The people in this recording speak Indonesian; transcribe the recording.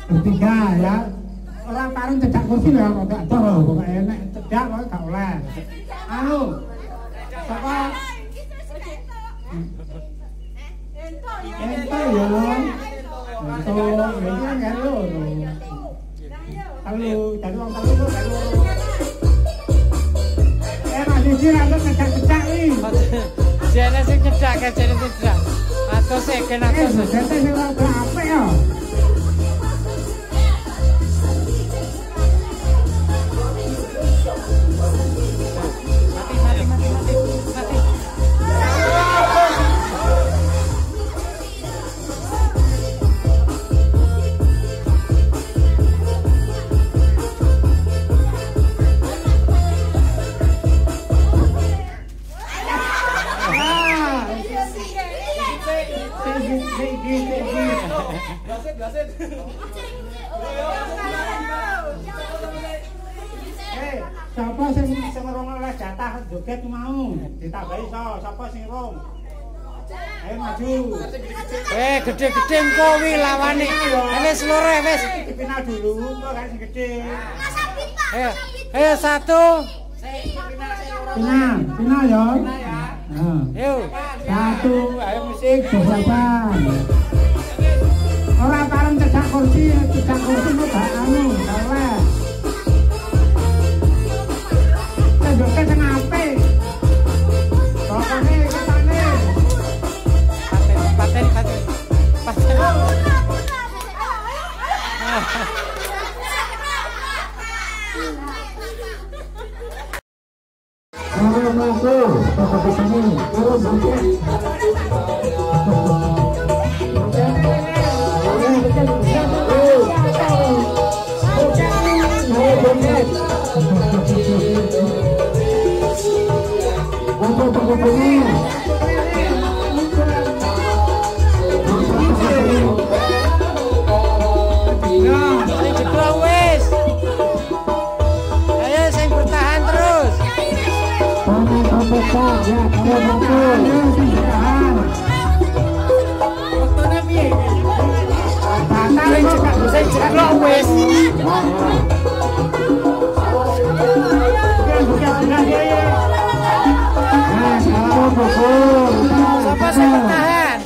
Bertiga ya. Orang tarung cedak kursi ya kok gak doh, pokoknya enak cedak kok gak oleh. Anu. Sapa? Ento ya. Ento, ini kan lho. Telu, dari wong telu kok loro. Mas Didi ra cedak-cedak iki. Jane sing cedak, jane sing cedak. Atus sik kena atus. Jane sing ora apik ya. Siapa sing ngrong oleh jatah joget mau ditambahi sapa sing rong. Ayo maju. Gede-gede engko wi lawane. Wis loro wis. Dipinal dulu kok kan sing gede. Ayo satu. Pinal ya. Ayo. Satu, ayo musik beberapa. Ora pareng cedak kursi mu gak anu, oleh. Joget sing apik. Pokoknya katane. Paten. Ayo sing bertahan terus. Fotonya piye? Sing ceklok wis. Siapa sing bertahan?